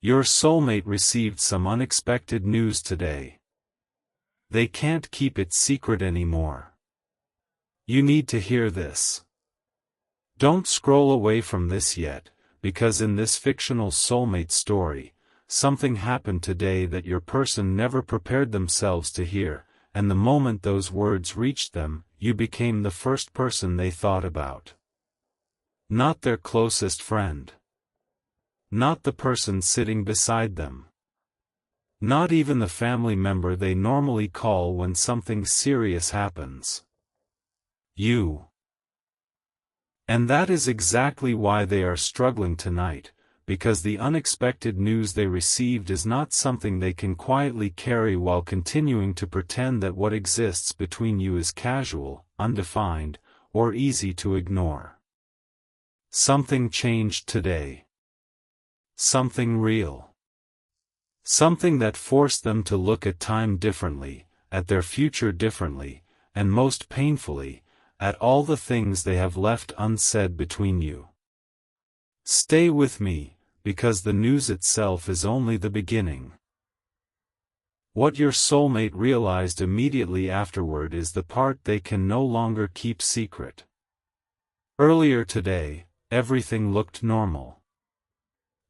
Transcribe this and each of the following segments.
Your soulmate received some unexpected news today. They can't keep it secret anymore. You need to hear this. Don't scroll away from this yet, because in this fictional soulmate story, something happened today that your person never prepared themselves to hear, and the moment those words reached them, you became the first person they thought about. Not their closest friend. Not the person sitting beside them. Not even the family member they normally call when something serious happens. You. And that is exactly why they are struggling tonight, because the unexpected news they received is not something they can quietly carry while continuing to pretend that what exists between you is casual, undefined, or easy to ignore. Something changed today. Something real. Something that forced them to look at time differently, at their future differently, and most painfully, at all the things they have left unsaid between you. Stay with me, because the news itself is only the beginning. What your soulmate realized immediately afterward is the part they can no longer keep secret. Earlier today, everything looked normal.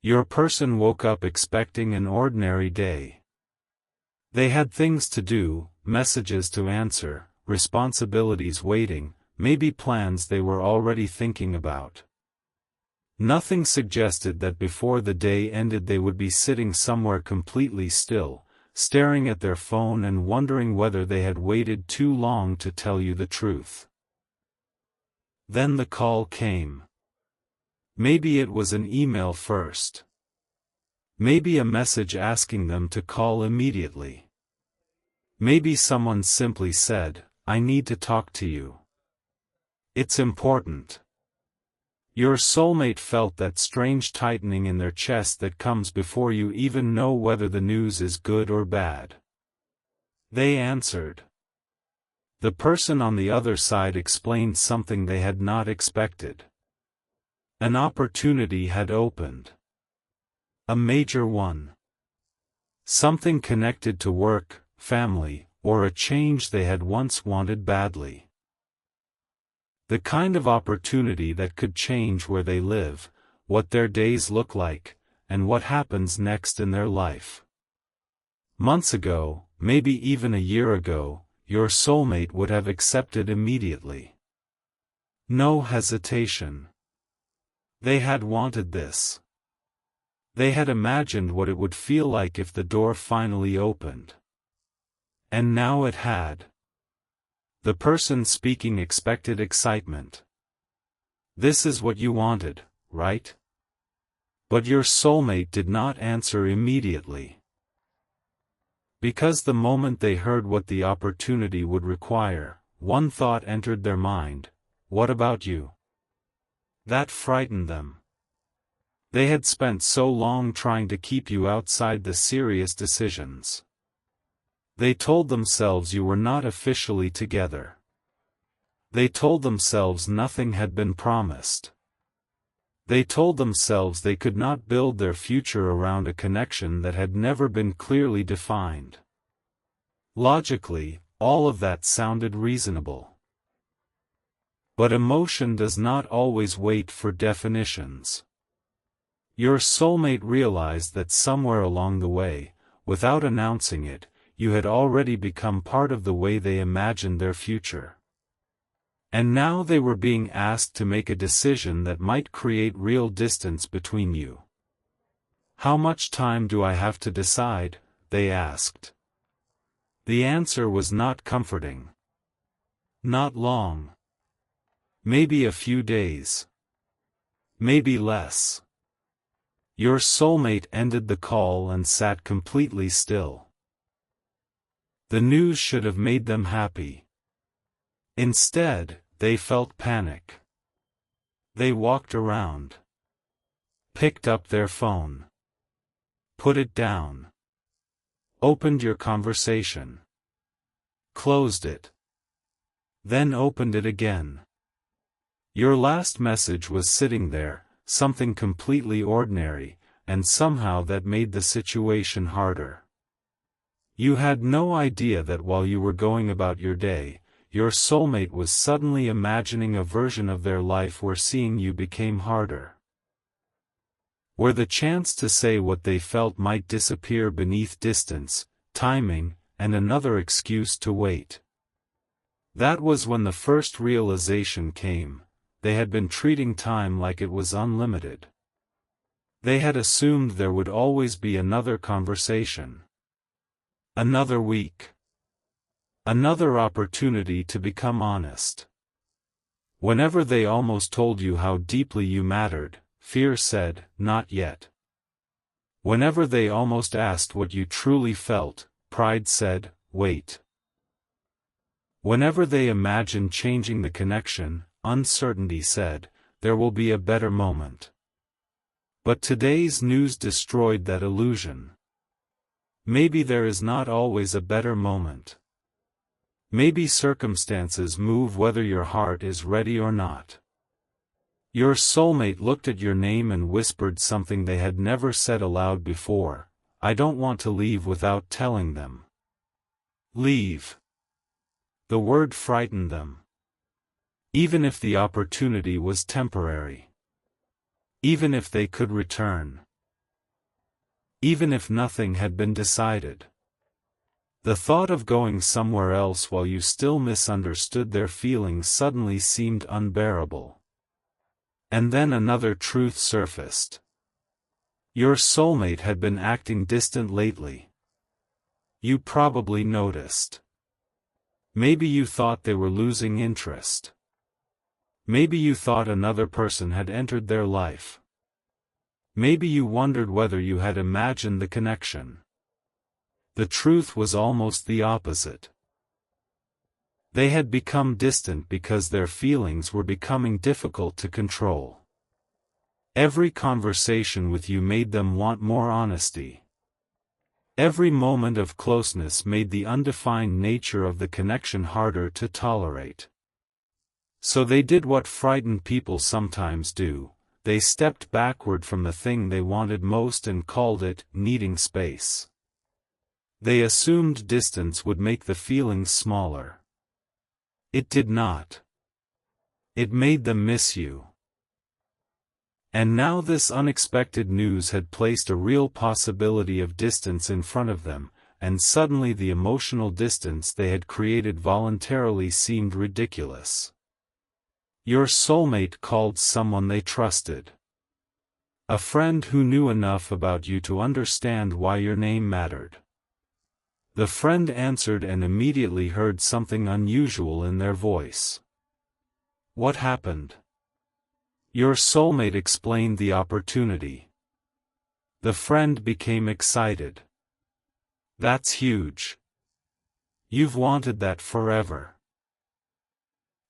Your person woke up expecting an ordinary day. They had things to do, messages to answer, responsibilities waiting, maybe plans they were already thinking about. Nothing suggested that before the day ended they would be sitting somewhere completely still, staring at their phone and wondering whether they had waited too long to tell you the truth. Then the call came. Maybe it was an email first. Maybe a message asking them to call immediately. Maybe someone simply said, "I need to talk to you. It's important." Your soulmate felt that strange tightening in their chest that comes before you even know whether the news is good or bad. They answered. The person on the other side explained something they had not expected. An opportunity had opened. A major one. Something connected to work, family, or a change they had once wanted badly. The kind of opportunity that could change where they live, what their days look like, and what happens next in their life. Months ago, maybe even a year ago, your soulmate would have accepted immediately. No hesitation. They had wanted this. They had imagined what it would feel like if the door finally opened. And now it had. The person speaking expected excitement. This is what you wanted, right? But your soulmate did not answer immediately. Because the moment they heard what the opportunity would require, one thought entered their mind: what about you? That frightened them. They had spent so long trying to keep you outside the serious decisions. They told themselves you were not officially together. They told themselves nothing had been promised. They told themselves they could not build their future around a connection that had never been clearly defined. Logically, all of that sounded reasonable. But emotion does not always wait for definitions. Your soulmate realized that somewhere along the way, without announcing it, you had already become part of the way they imagined their future. And now they were being asked to make a decision that might create real distance between you. How much time do I have to decide? They asked. The answer was not comforting. Not long. Maybe a few days. Maybe less. Your soulmate ended the call and sat completely still. The news should have made them happy. Instead, they felt panic. They walked around. Picked up their phone. Put it down. Opened your conversation. Closed it. Then opened it again. Your last message was sitting there, something completely ordinary, and somehow that made the situation harder. You had no idea that while you were going about your day, your soulmate was suddenly imagining a version of their life where seeing you became harder. Where the chance to say what they felt might disappear beneath distance, timing, and another excuse to wait. That was when the first realization came: they had been treating time like it was unlimited. They had assumed there would always be another conversation. Another week. Another opportunity to become honest. Whenever they almost told you how deeply you mattered, fear said, "Not yet." Whenever they almost asked what you truly felt, pride said, "Wait." Whenever they imagined changing the connection, uncertainty said, "There will be a better moment." But today's news destroyed that illusion. Maybe there is not always a better moment. Maybe circumstances move whether your heart is ready or not. Your soulmate looked at your name and whispered something they had never said aloud before: "I don't want to leave without telling them." Leave. The word frightened them. Even if the opportunity was temporary. Even if they could return. Even if nothing had been decided. The thought of going somewhere else while you still misunderstood their feelings suddenly seemed unbearable. And then another truth surfaced. Your soulmate had been acting distant lately. You probably noticed. Maybe you thought they were losing interest. Maybe you thought another person had entered their life. Maybe you wondered whether you had imagined the connection. The truth was almost the opposite. They had become distant because their feelings were becoming difficult to control. Every conversation with you made them want more honesty. Every moment of closeness made the undefined nature of the connection harder to tolerate. So they did what frightened people sometimes do: they stepped backward from the thing they wanted most and called it needing space. They assumed distance would make the feelings smaller. It did not. It made them miss you. And now this unexpected news had placed a real possibility of distance in front of them, and suddenly the emotional distance they had created voluntarily seemed ridiculous. Your soulmate called someone they trusted. A friend who knew enough about you to understand why your name mattered. The friend answered and immediately heard something unusual in their voice. What happened? Your soulmate explained the opportunity. The friend became excited. That's huge. You've wanted that forever.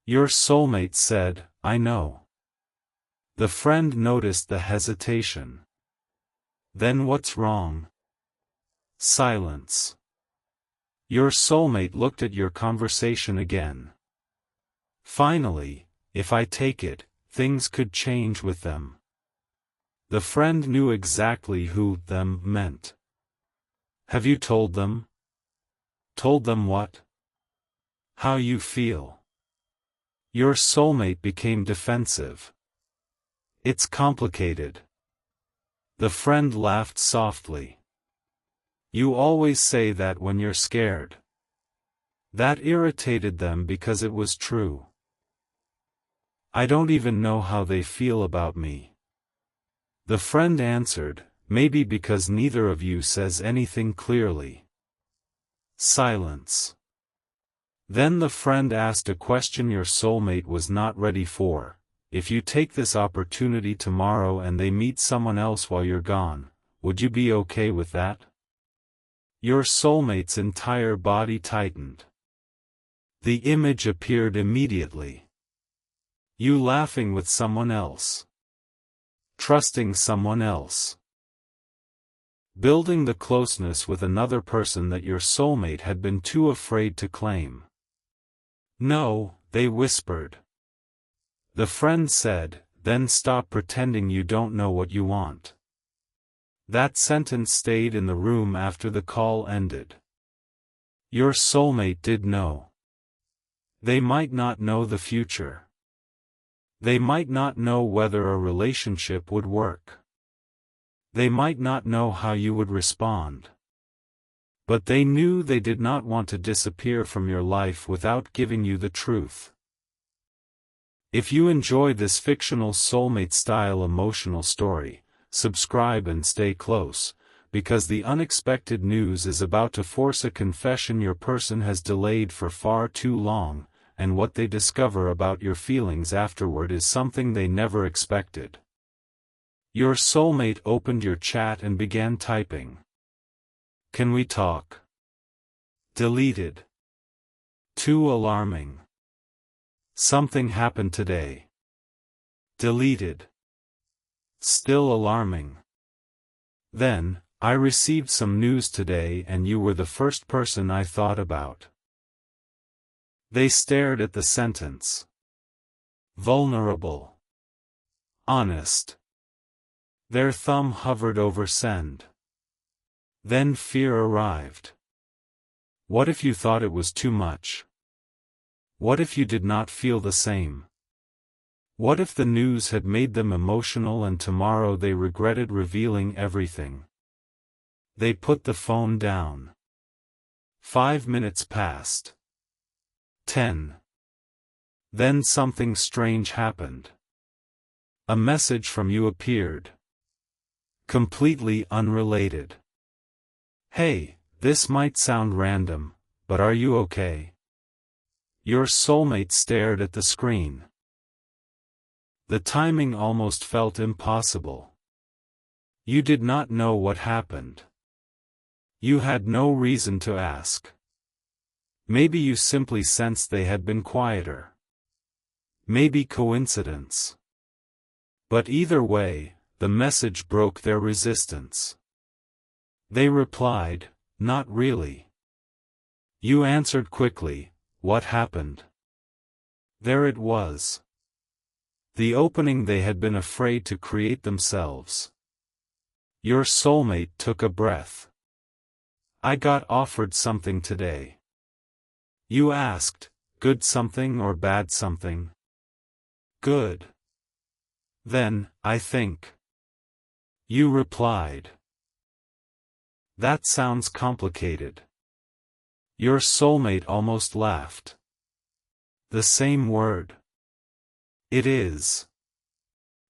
Your soulmate said, I know. The friend noticed the hesitation. Then what's wrong? Silence. Your soulmate looked at your conversation again. Finally, if I take it, things could change with them. The friend knew exactly who them meant. Have you told them? Told them what? How you feel? Your soulmate became defensive. It's complicated. The friend laughed softly. You always say that when you're scared. That irritated them because it was true. I don't even know how they feel about me. The friend answered, maybe because neither of you says anything clearly. Silence. Then the friend asked a question your soulmate was not ready for. If you take this opportunity tomorrow and they meet someone else while you're gone, would you be okay with that? Your soulmate's entire body tightened. The image appeared immediately. You laughing with someone else. Trusting someone else. Building the closeness with another person that your soulmate had been too afraid to claim. No, they whispered. The friend said, then stop pretending you don't know what you want. That sentence stayed in the room after the call ended. Your soulmate did know. They might not know the future. They might not know whether a relationship would work. They might not know how you would respond. But they knew they did not want to disappear from your life without giving you the truth. If you enjoy this fictional soulmate-style emotional story, subscribe and stay close, because the unexpected news is about to force a confession your person has delayed for far too long, and what they discover about your feelings afterward is something they never expected. Your soulmate opened your chat and began typing. Can we talk? Deleted. Too alarming. Something happened today. Deleted. Still alarming. Then, I received some news today and you were the first person I thought about. They stared at the sentence. Vulnerable. Honest. Their thumb hovered over send. Then fear arrived. What if you thought it was too much? What if you did not feel the same? What if the news had made them emotional and tomorrow they regretted revealing everything? They put the phone down. 5 minutes passed. 10. Then something strange happened. A message from you appeared. Completely unrelated. Hey, this might sound random, but are you okay? Your soulmate stared at the screen. The timing almost felt impossible. You did not know what happened. You had no reason to ask. Maybe you simply sensed they had been quieter. Maybe coincidence. But either way, the message broke their resistance. They replied, not really. You answered quickly, what happened? There it was. The opening they had been afraid to create themselves. Your soulmate took a breath. I got offered something today. You asked, good something or bad something? Good. Then, I think. You replied. That sounds complicated. Your soulmate almost laughed. The same word. It is.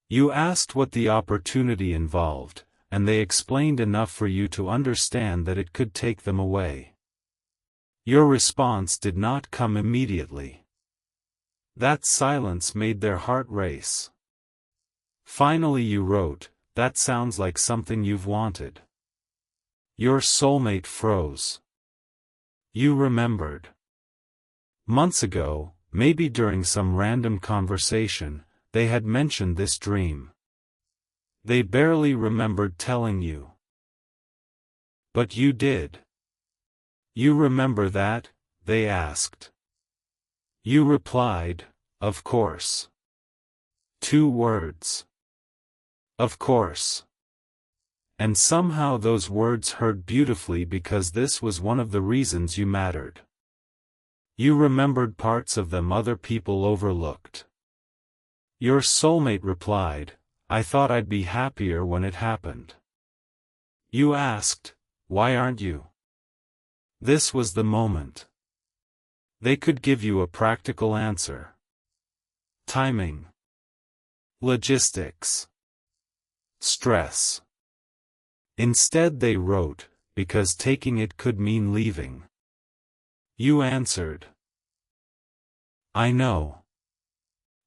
You asked what the opportunity involved, and they explained enough for you to understand that it could take them away. Your response did not come immediately. That silence made their heart race. Finally you wrote, that sounds like something you've wanted. Your soulmate froze. You remembered. Months ago, maybe during some random conversation, they had mentioned this dream. They barely remembered telling you. But you did. You remember that? They asked. You replied, of course. 2 words. Of course. And somehow those words hurt beautifully because this was one of the reasons you mattered. You remembered parts of them other people overlooked. Your soulmate replied, I thought I'd be happier when it happened. You asked, why aren't you? This was the moment. They could give you a practical answer. Timing. Logistics. Stress. Instead they wrote, because taking it could mean leaving. You answered. I know.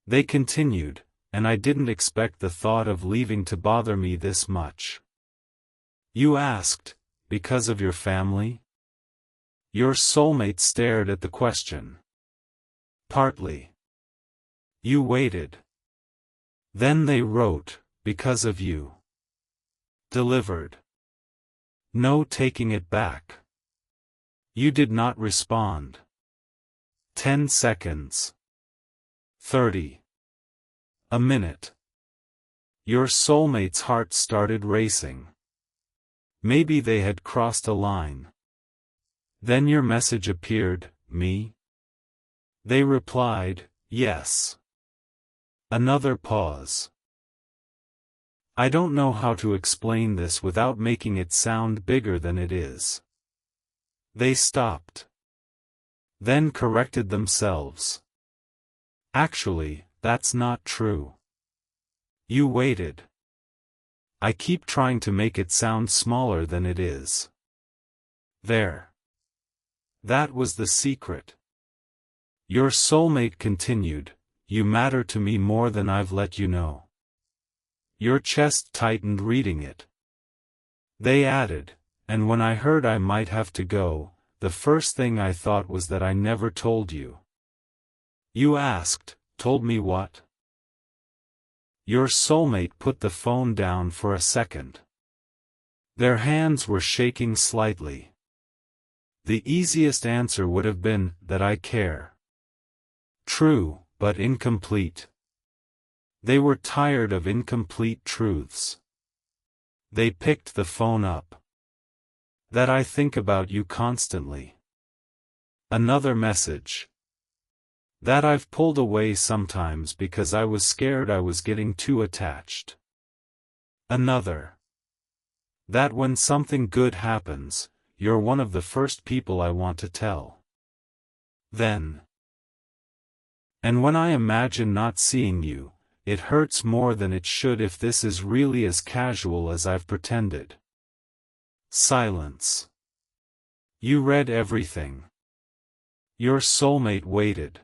They continued, and I didn't expect the thought of leaving to bother me this much. You asked, because of your family? Your soulmate stared at the question. Partly. You waited. Then they wrote, because of you. Delivered. No taking it back. You did not respond. 10 seconds. 30. A minute. Your soulmate's heart started racing. Maybe they had crossed a line. Then your message appeared, me? They replied, yes. Another pause. I don't know how to explain this without making it sound bigger than it is. They stopped. Then corrected themselves. Actually, that's not true. You waited. I keep trying to make it sound smaller than it is. There. That was the secret. Your soulmate continued, you matter to me more than I've let you know. Your chest tightened reading it. They added, and when I heard I might have to go, the first thing I thought was that I never told you. You asked, told me what? Your soulmate put the phone down for a second. Their hands were shaking slightly. The easiest answer would have been, that I care. True, but incomplete. They were tired of incomplete truths. They picked the phone up. That I think about you constantly. Another message. That I've pulled away sometimes because I was scared I was getting too attached. Another. That when something good happens, you're one of the first people I want to tell. Then. And when I imagine not seeing you, it hurts more than it should if this is really as casual as I've pretended. Silence. You read everything. Your soulmate waited.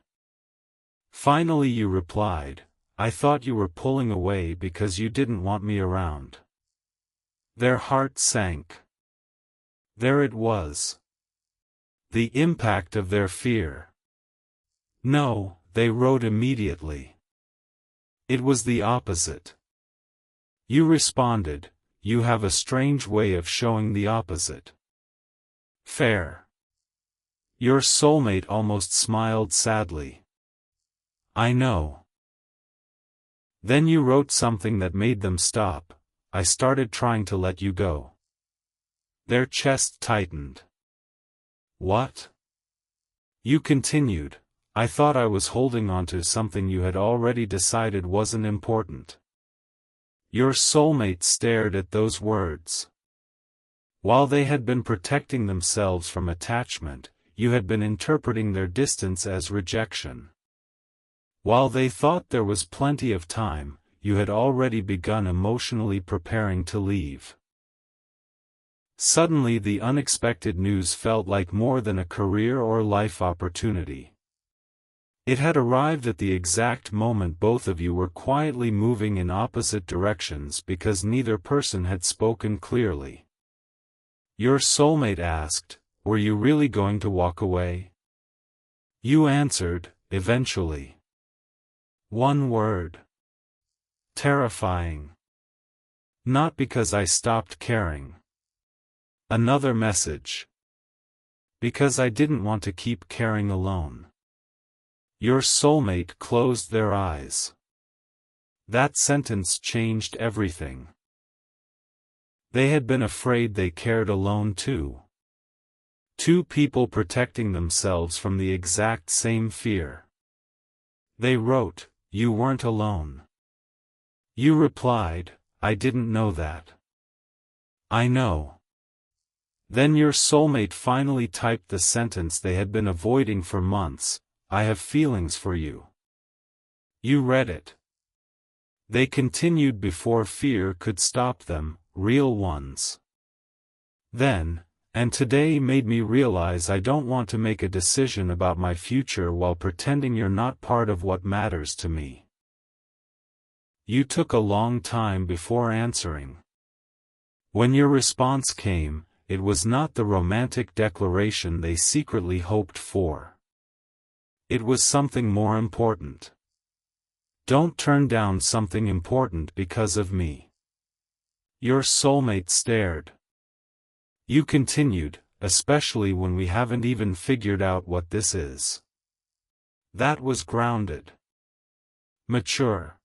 Finally you replied, I thought you were pulling away because you didn't want me around. Their heart sank. There it was. The impact of their fear. No, they wrote immediately. It was the opposite. You responded, you have a strange way of showing the opposite. Fair. Your soulmate almost smiled sadly. I know. Then you wrote something that made them stop, I started trying to let you go. Their chest tightened. What? You continued, I thought I was holding on to something you had already decided wasn't important. Your soulmate stared at those words. While they had been protecting themselves from attachment, you had been interpreting their distance as rejection. While they thought there was plenty of time, you had already begun emotionally preparing to leave. Suddenly the unexpected news felt like more than a career or life opportunity. It had arrived at the exact moment both of you were quietly moving in opposite directions because neither person had spoken clearly. Your soulmate asked, were you really going to walk away? You answered, eventually. One word. Terrifying. Not because I stopped caring. Another message. Because I didn't want to keep caring alone. Your soulmate closed their eyes. That sentence changed everything. They had been afraid they cared alone too. Two people protecting themselves from the exact same fear. They wrote, you weren't alone. You replied, I didn't know that. I know. Then your soulmate finally typed the sentence they had been avoiding for months, I have feelings for you. You read it. They continued before fear could stop them, real ones. Then, and today made me realize I don't want to make a decision about my future while pretending you're not part of what matters to me. You took a long time before answering. When your response came, it was not the romantic declaration they secretly hoped for. It was something more important. Don't turn down something important because of me. Your soulmate stared. You continued, especially when we haven't even figured out what this is. That was grounded. Mature.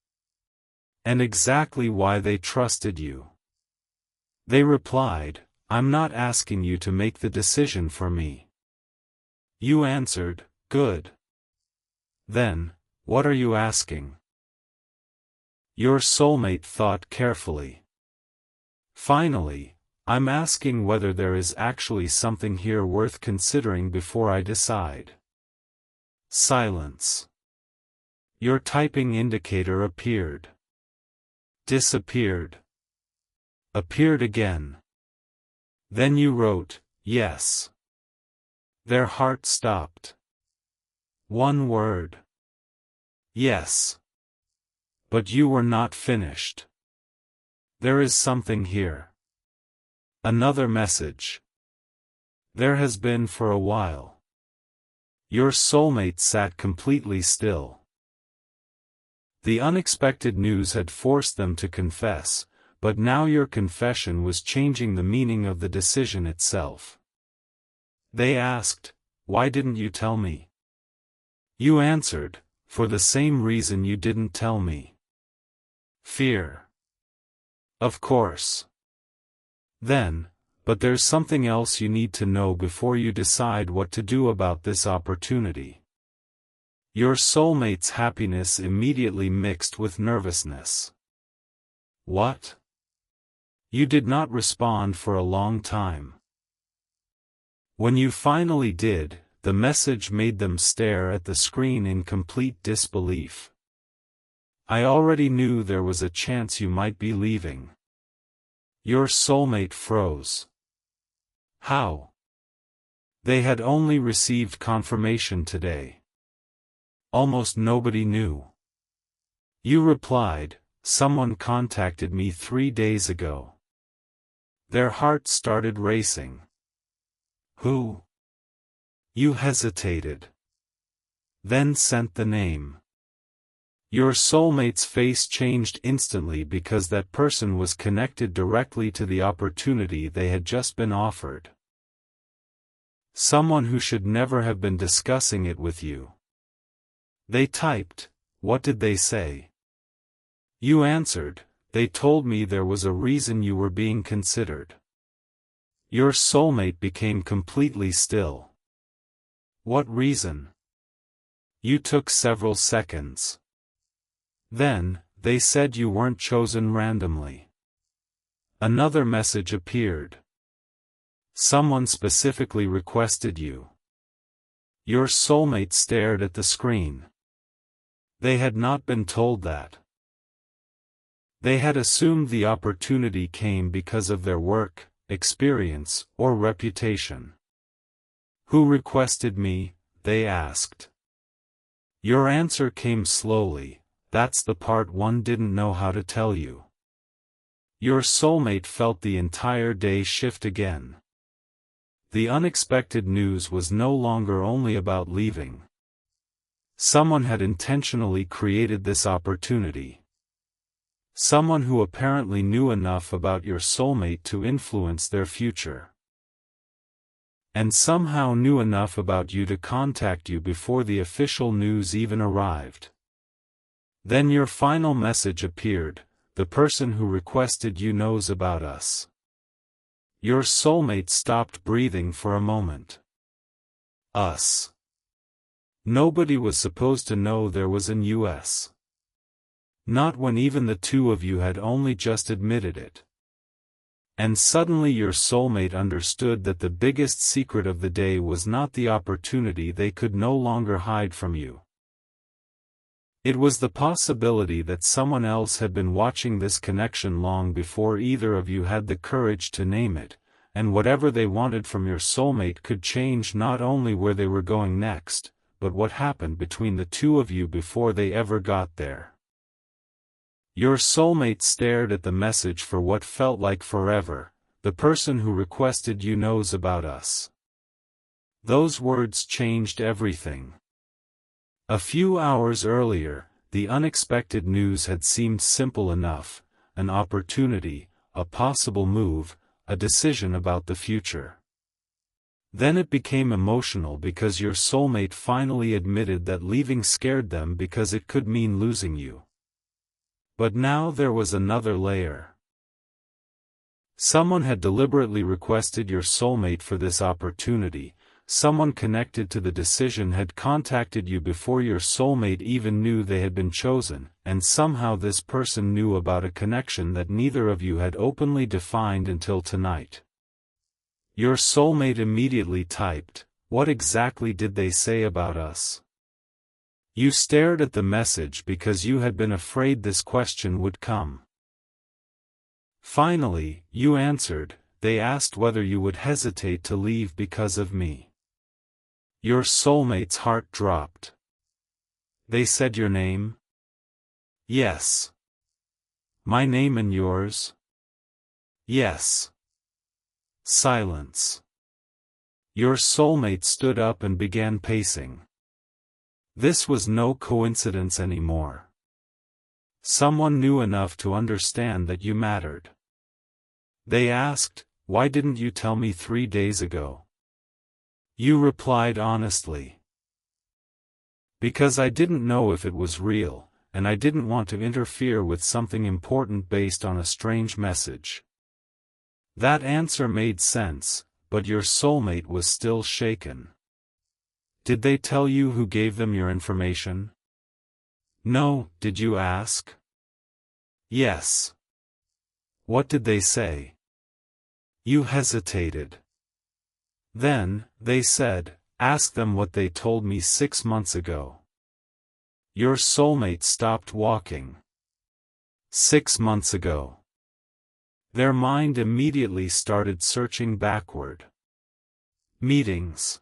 And exactly why they trusted you. They replied, I'm not asking you to make the decision for me. You answered, good. Then, what are you asking? Your soulmate thought carefully. Finally, I'm asking whether there is actually something here worth considering before I decide. Silence. Your typing indicator appeared. Disappeared. Appeared again. Then you wrote, yes. Their heart stopped. One word. Yes. But you were not finished. There is something here. Another message. There has been for a while. Your soulmate sat completely still. The unexpected news had forced them to confess, but now your confession was changing the meaning of the decision itself. They asked, why didn't you tell me? You answered, for the same reason you didn't tell me. Fear. Of course. Then, but there's something else you need to know before you decide what to do about this opportunity. Your soulmate's happiness immediately mixed with nervousness. What? You did not respond for a long time. When you finally did, the message made them stare at the screen in complete disbelief. I already knew there was a chance you might be leaving. Your soulmate froze. How? They had only received confirmation today. Almost nobody knew. You replied, someone contacted me 3 days ago. Their hearts started racing. Who? You hesitated. Then sent the name. Your soulmate's face changed instantly because that person was connected directly to the opportunity they had just been offered. Someone who should never have been discussing it with you. They typed, what did they say? You answered, they told me there was a reason you were being considered. Your soulmate became completely still. What reason? You took several seconds. Then, they said you weren't chosen randomly. Another message appeared. Someone specifically requested you. Your soulmate stared at the screen. They had not been told that. They had assumed the opportunity came because of their work, experience, or reputation. Who requested me? They asked. Your answer came slowly. That's the part one didn't know how to tell you. Your soulmate felt the entire day shift again. The unexpected news was no longer only about leaving. Someone had intentionally created this opportunity. Someone who apparently knew enough about your soulmate to influence their future. And somehow knew enough about you to contact you before the official news even arrived. Then your final message appeared, the person who requested you knows about us. Your soulmate stopped breathing for a moment. Us. Nobody was supposed to know there was an US. Not when even the two of you had only just admitted it. And suddenly your soulmate understood that the biggest secret of the day was not the opportunity they could no longer hide from you. It was the possibility that someone else had been watching this connection long before either of you had the courage to name it, and whatever they wanted from your soulmate could change not only where they were going next, but what happened between the two of you before they ever got there. Your soulmate stared at the message for what felt like forever, the person who requested you knows about us. Those words changed everything. A few hours earlier, the unexpected news had seemed simple enough, an opportunity, a possible move, a decision about the future. Then it became emotional because your soulmate finally admitted that leaving scared them because it could mean losing you. But now there was another layer. Someone had deliberately requested your soulmate for this opportunity. Someone connected to the decision had contacted you before your soulmate even knew they had been chosen, and somehow this person knew about a connection that neither of you had openly defined until tonight. Your soulmate immediately typed, "What exactly did they say about us?" You stared at the message because you had been afraid this question would come. Finally, you answered, "They asked whether you would hesitate to leave because of me." Your soulmate's heart dropped. "They said your name?" "Yes." "My name and yours?" "Yes." Silence. Your soulmate stood up and began pacing. This was no coincidence anymore. Someone knew enough to understand that you mattered. They asked, "Why didn't you tell me 3 days ago?" You replied honestly. "Because I didn't know if it was real, and I didn't want to interfere with something important based on a strange message." That answer made sense, but your soulmate was still shaken. "Did they tell you who gave them your information?" "No." "Did you ask?" "Yes." "What did they say?" You hesitated. "Then, they said, ask them what they told me 6 months ago." Your soulmate stopped walking. 6 months ago. Their mind immediately started searching backward. Meetings.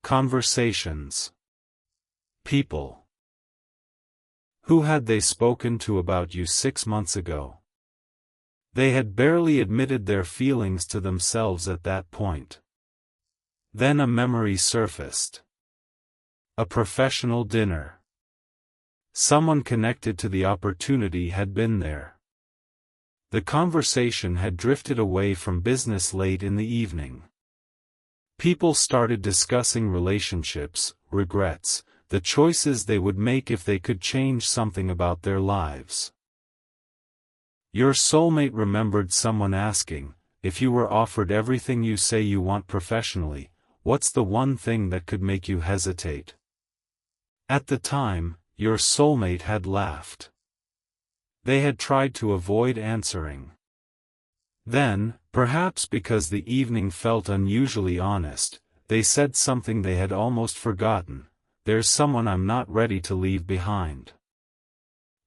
Conversations. People. Who had they spoken to about you 6 months ago? They had barely admitted their feelings to themselves at that point. Then a memory surfaced. A professional dinner. Someone connected to the opportunity had been there. The conversation had drifted away from business late in the evening. People started discussing relationships, regrets, the choices they would make if they could change something about their lives. Your soulmate remembered someone asking, "If you were offered everything you say you want professionally, what's the one thing that could make you hesitate?" At the time, your soulmate had laughed. They had tried to avoid answering. Then, perhaps because the evening felt unusually honest, they said something they had almost forgotten, "There's someone I'm not ready to leave behind."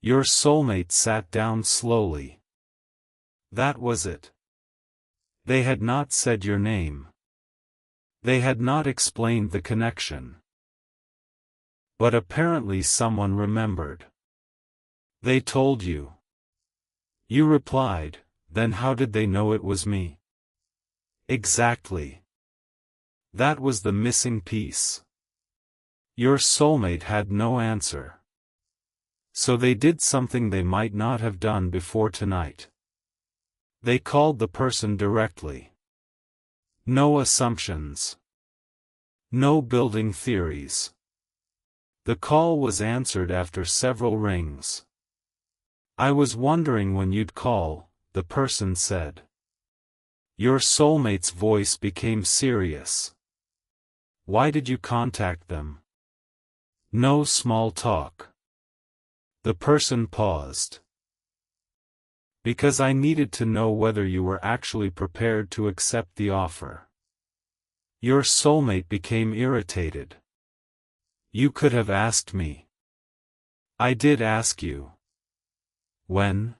Your soulmate sat down slowly. That was it. They had not said your name. They had not explained the connection. But apparently someone remembered. They told you. You replied, "Then how did they know it was me?" Exactly. That was the missing piece. Your soulmate had no answer. So they did something they might not have done before tonight. They called the person directly. No assumptions. No building theories. The call was answered after several rings. "I was wondering when you'd call," the person said. Your soulmate's voice became serious. "Why did you contact them?" No small talk. The person paused. "Because I needed to know whether you were actually prepared to accept the offer." Your soulmate became irritated. "You could have asked me." "I did ask you." "When?"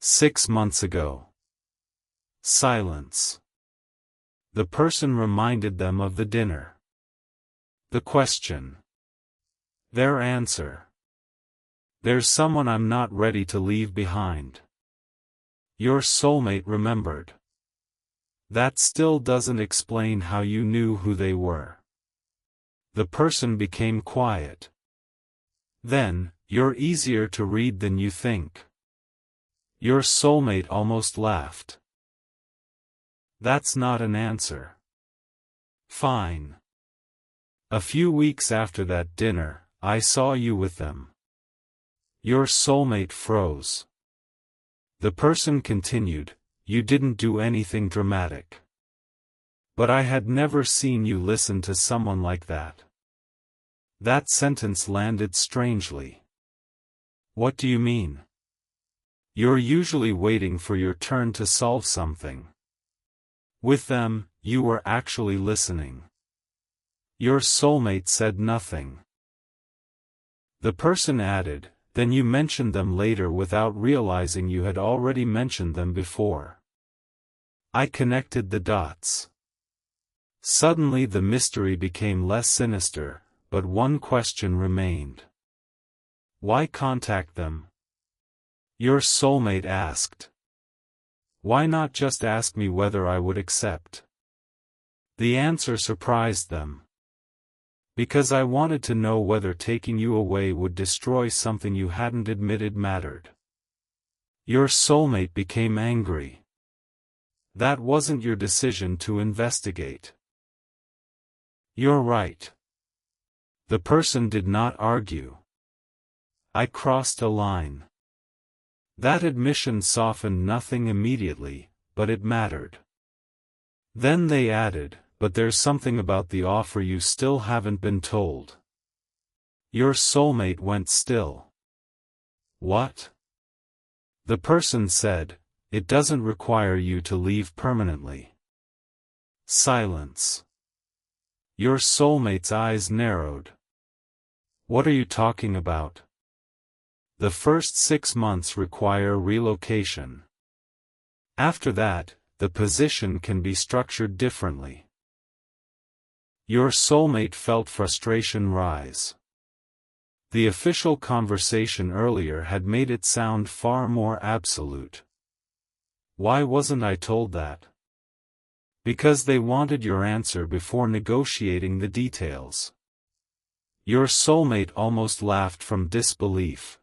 6 months ago." Silence. The person reminded them of the dinner. The question. Their answer. "There's someone I'm not ready to leave behind." Your soulmate remembered. That still doesn't explain how you knew who they were. The person became quiet. Then, "You're easier to read than you think." Your soulmate almost laughed. That's not an answer. Fine. A few weeks after that dinner, I saw you with them. Your soulmate froze. The person continued, you didn't do anything dramatic. But I had never seen you listen to someone like that. That sentence landed strangely. What do you mean? You're usually waiting for your turn to solve something. With them, you were actually listening. Your soulmate said nothing. The person added, then you mentioned them later without realizing you had already mentioned them before. I connected the dots. Suddenly the mystery became less sinister, but one question remained. Why contact them? Your soulmate asked. Why not just ask me whether I would accept? The answer surprised them. Because I wanted to know whether taking you away would destroy something you hadn't admitted mattered. Your soulmate became angry. That wasn't your decision to investigate. You're right. The person did not argue. I crossed a line. That admission softened nothing immediately, but it mattered. Then they added, but there's something about the offer you still haven't been told. Your soulmate went still. What? The person said, it doesn't require you to leave permanently. Silence. Your soulmate's eyes narrowed. What are you talking about? The first 6 months require relocation. After that, the position can be structured differently. Your soulmate felt frustration rise. The official conversation earlier had made it sound far more absolute. Why wasn't I told that? Because they wanted your answer before negotiating the details. Your soulmate almost laughed from disbelief.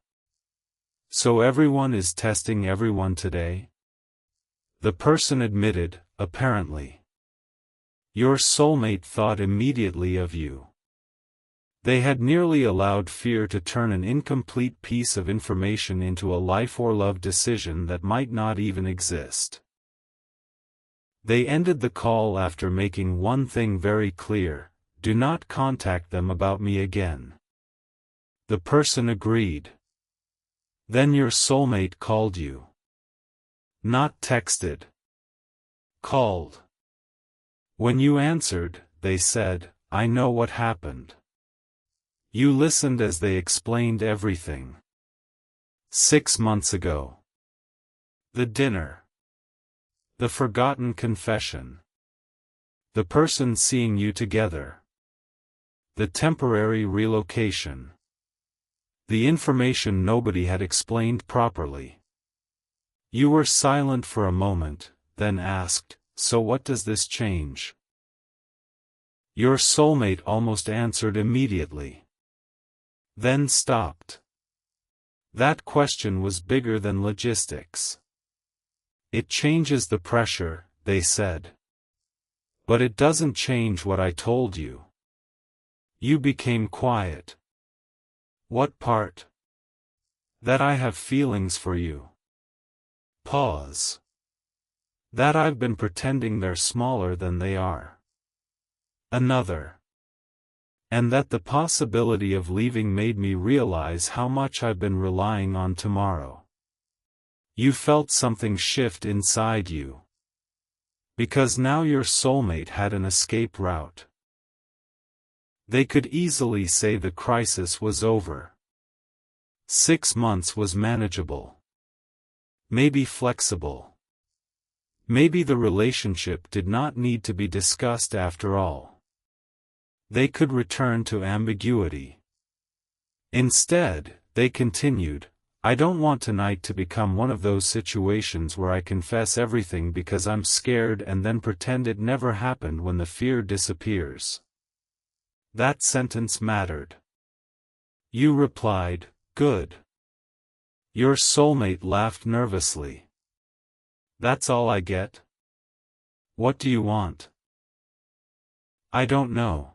So everyone is testing everyone today? The person admitted, apparently. Your soulmate thought immediately of you. They had nearly allowed fear to turn an incomplete piece of information into a life or love decision that might not even exist. They ended the call after making one thing very clear: do not contact them about me again. The person agreed. Then your soulmate called you. Not texted. Called. When you answered, they said, I know what happened. You listened as they explained everything. 6 months ago. The dinner. The forgotten confession. The person seeing you together. The temporary relocation. The information nobody had explained properly. You were silent for a moment, then asked, so what does this change? Your soulmate almost answered immediately. Then stopped. That question was bigger than logistics. It changes the pressure, they said. But it doesn't change what I told you. You became quiet. What part? That I have feelings for you. Pause. That I've been pretending they're smaller than they are. Another. And that the possibility of leaving made me realize how much I've been relying on tomorrow. You felt something shift inside you. Because now your soulmate had an escape route. They could easily say the crisis was over. 6 months was manageable. Maybe flexible. Maybe the relationship did not need to be discussed after all. They could return to ambiguity. Instead, they continued, I don't want tonight to become one of those situations where I confess everything because I'm scared and then pretend it never happened when the fear disappears. That sentence mattered. You replied, good. Your soulmate laughed nervously. That's all I get? What do you want? I don't know.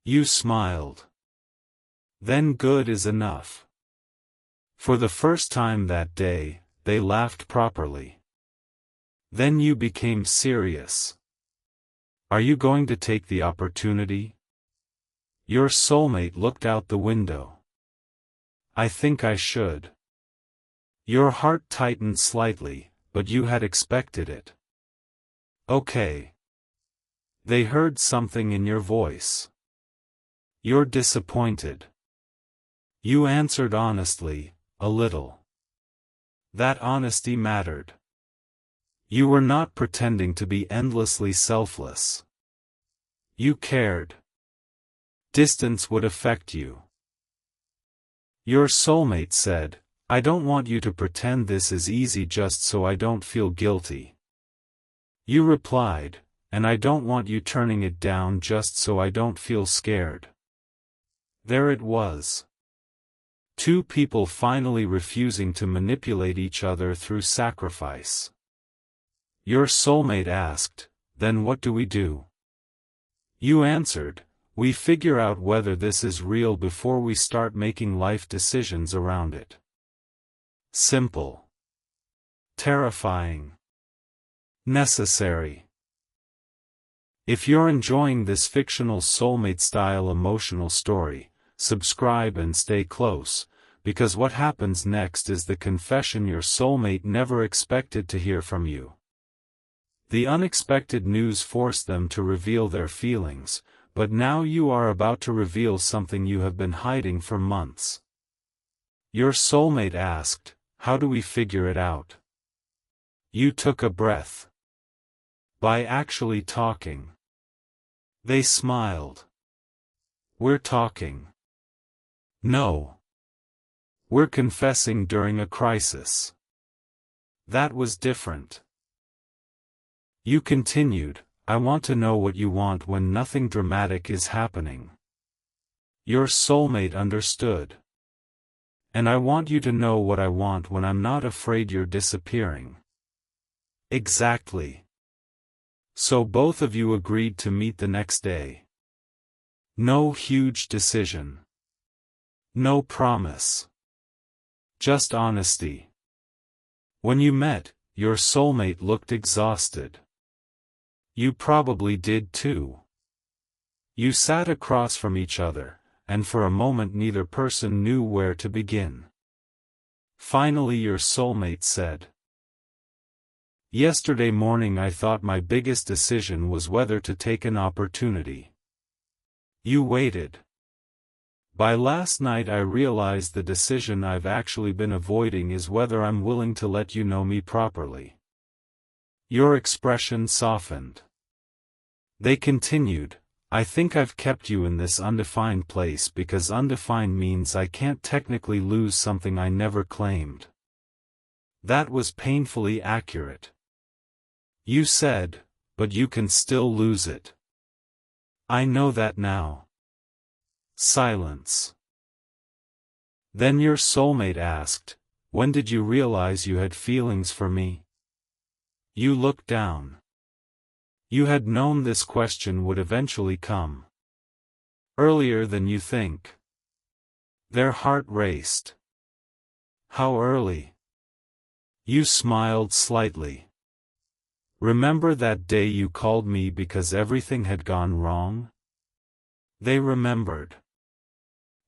You smiled. Then good is enough. For the first time that day, they laughed properly. Then you became serious. Are you going to take the opportunity? Your soulmate looked out the window. I think I should. Your heart tightened slightly, but you had expected it. Okay. They heard something in your voice. You're disappointed. You answered honestly, a little. That honesty mattered. You were not pretending to be endlessly selfless. You cared. Distance would affect you. Your soulmate said, I don't want you to pretend this is easy just so I don't feel guilty. You replied, and I don't want you turning it down just so I don't feel scared. There it was. Two people finally refusing to manipulate each other through sacrifice. Your soulmate asked, then what do we do? You answered, we figure out whether this is real before we start making life decisions around it. Simple. Terrifying. Necessary. If you're enjoying this fictional soulmate-style emotional story, subscribe and stay close, because what happens next is the confession your soulmate never expected to hear from you. The unexpected news forced them to reveal their feelings, but now you are about to reveal something you have been hiding for months. Your soulmate asked, how do we figure it out? You took a breath. By actually talking. They smiled. We're talking. No. We're confessing during a crisis. That was different. You continued, I want to know what you want when nothing dramatic is happening. Your soulmate understood. And I want you to know what I want when I'm not afraid you're disappearing. Exactly. So both of you agreed to meet the next day. No huge decision. No promise. Just honesty. When you met, your soulmate looked exhausted. You probably did too. You sat across from each other, and for a moment neither person knew where to begin. Finally your soulmate said, yesterday morning I thought my biggest decision was whether to take an opportunity. You waited. By last night I realized the decision I've actually been avoiding is whether I'm willing to let you know me properly. Your expression softened. They continued, I think I've kept you in this undefined place because undefined means I can't technically lose something I never claimed. That was painfully accurate. You said, but you can still lose it. I know that now. Silence. Then your soulmate asked, when did you realize you had feelings for me? You looked down. You had known this question would eventually come. Earlier than you think. Their heart raced. How early? You smiled slightly. Remember that day you called me because everything had gone wrong? They remembered.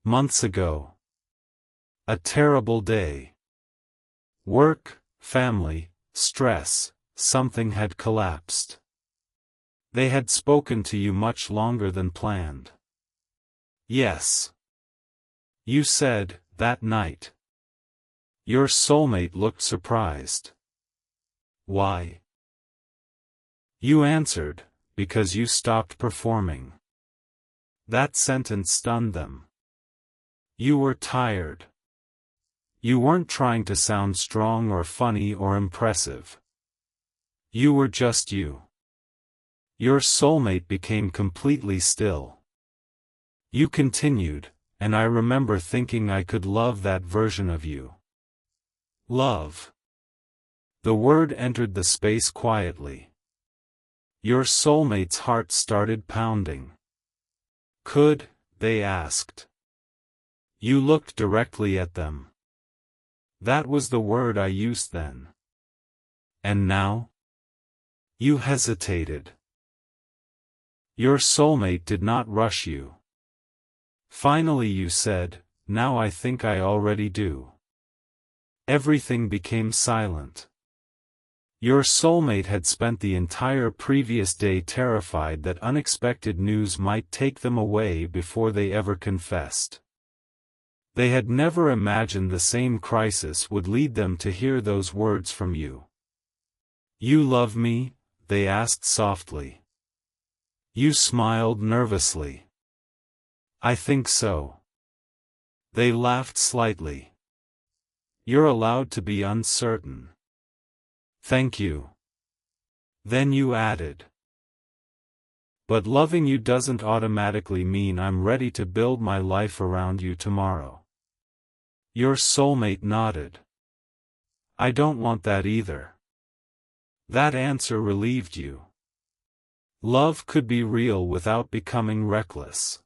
Months ago. A terrible day. Work, family, stress, something had collapsed. They had spoken to you much longer than planned. Yes. You said, that night. Your soulmate looked surprised. Why? You answered, because you stopped performing. That sentence stunned them. You were tired. You weren't trying to sound strong or funny or impressive. You were just you. Your soulmate became completely still. You continued, and I remember thinking I could love that version of you. Love. The word entered the space quietly. Your soulmate's heart started pounding. Could, they asked. You looked directly at them. That was the word I used then. And now? You hesitated. Your soulmate did not rush you. Finally you said, "Now I think I already do." Everything became silent. Your soulmate had spent the entire previous day terrified that unexpected news might take them away before they ever confessed. They had never imagined the same crisis would lead them to hear those words from you. "You love me?" they asked softly. You smiled nervously. "I think so." They laughed slightly. "You're allowed to be uncertain." "Thank you." Then you added, "But loving you doesn't automatically mean I'm ready to build my life around you tomorrow." Your soulmate nodded. "I don't want that either." That answer relieved you. Love could be real without becoming reckless.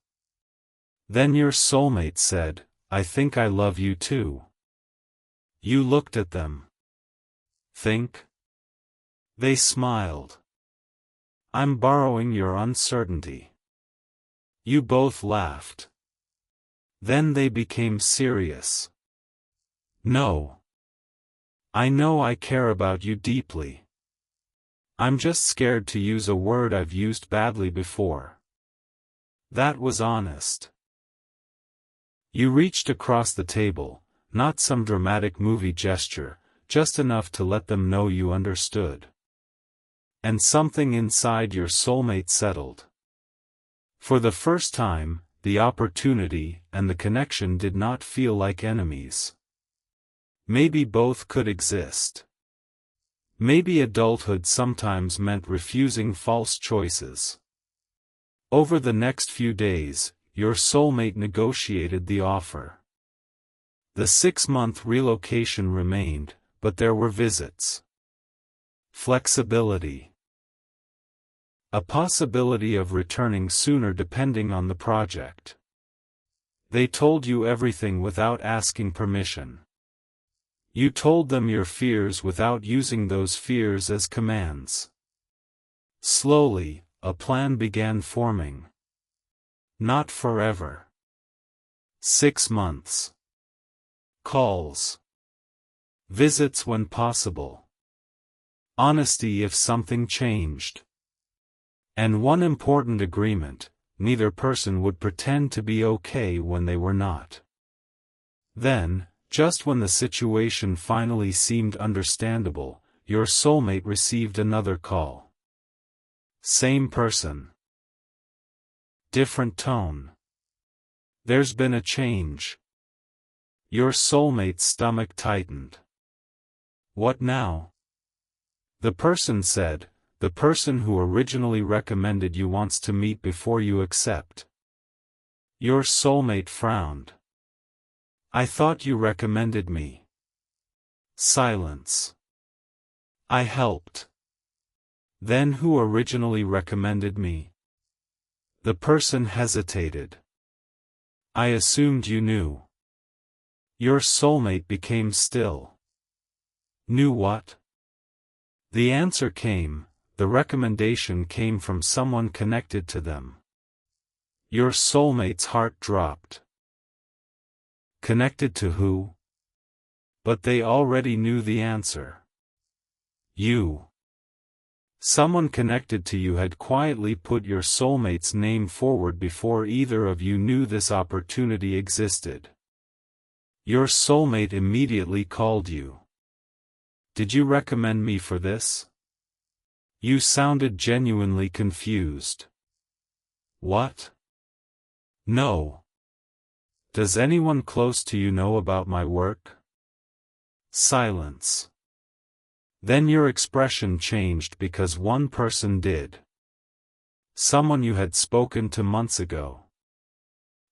Then your soulmate said, "I think I love you too." You looked at them. "Think?" They smiled. "I'm borrowing your uncertainty." You both laughed. Then they became serious. "No. I know I care about you deeply. I'm just scared to use a word I've used badly before." That was honest. You reached across the table, not some dramatic movie gesture, just enough to let them know you understood. And something inside your soulmate settled. For the first time, the opportunity and the connection did not feel like enemies. Maybe both could exist. Maybe adulthood sometimes meant refusing false choices. Over the next few days, your soulmate negotiated the offer. The 6-month relocation remained, but there were visits. Flexibility. A possibility of returning sooner depending on the project. They told you everything without asking permission. You told them your fears without using those fears as commands. Slowly, a plan began forming. Not forever. 6 months. Calls. Visits when possible. Honesty if something changed. And one important agreement: neither person would pretend to be okay when they were not. Then, just when the situation finally seemed understandable, your soulmate received another call. Same person. Different tone. There's been a change. Your soulmate's stomach tightened. What now? The person said, "The person who originally recommended you wants to meet before you accept." Your soulmate frowned. "I thought you recommended me." Silence. "I helped." "Then who originally recommended me?" The person hesitated. "I assumed you knew." Your soulmate became still. Knew what? The answer came: the recommendation came from someone connected to them. Your soulmate's heart dropped. Connected to who? But they already knew the answer. You. Someone connected to you had quietly put your soulmate's name forward before either of you knew this opportunity existed. Your soulmate immediately called you. "Did you recommend me for this?" You sounded genuinely confused. "What? No. Does anyone close to you know about my work?" Silence. Then your expression changed because one person did. Someone you had spoken to months ago.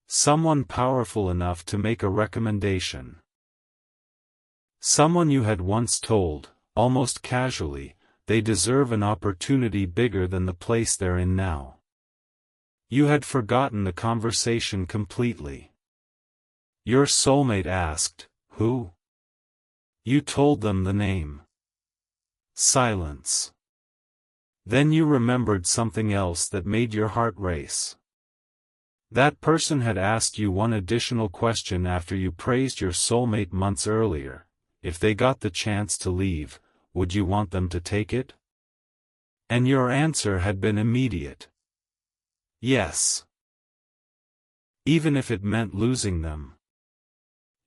Someone powerful enough to make a recommendation. Someone you had once told, almost casually, they deserve an opportunity bigger than the place they're in now. You had forgotten the conversation completely. Your soulmate asked, "Who?" You told them the name. Silence. Then you remembered something else that made your heart race. That person had asked you one additional question after you praised your soulmate months earlier. If they got the chance to leave, would you want them to take it? And your answer had been immediate. Yes. Even if it meant losing them.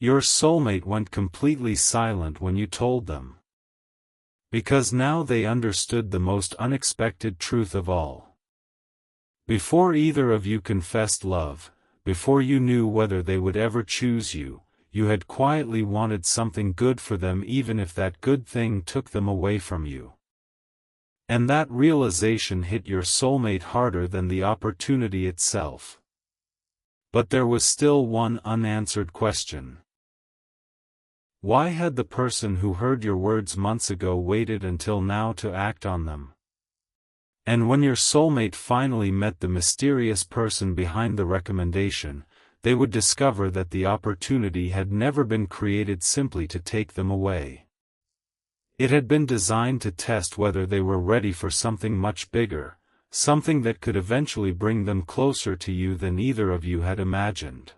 Your soulmate went completely silent when you told them. Because now they understood the most unexpected truth of all. Before either of you confessed love, before you knew whether they would ever choose you, you had quietly wanted something good for them even if that good thing took them away from you. And that realization hit your soulmate harder than the opportunity itself. But there was still one unanswered question. Why had the person who heard your words months ago waited until now to act on them? And when your soulmate finally met the mysterious person behind the recommendation, they would discover that the opportunity had never been created simply to take them away. It had been designed to test whether they were ready for something much bigger, something that could eventually bring them closer to you than either of you had imagined.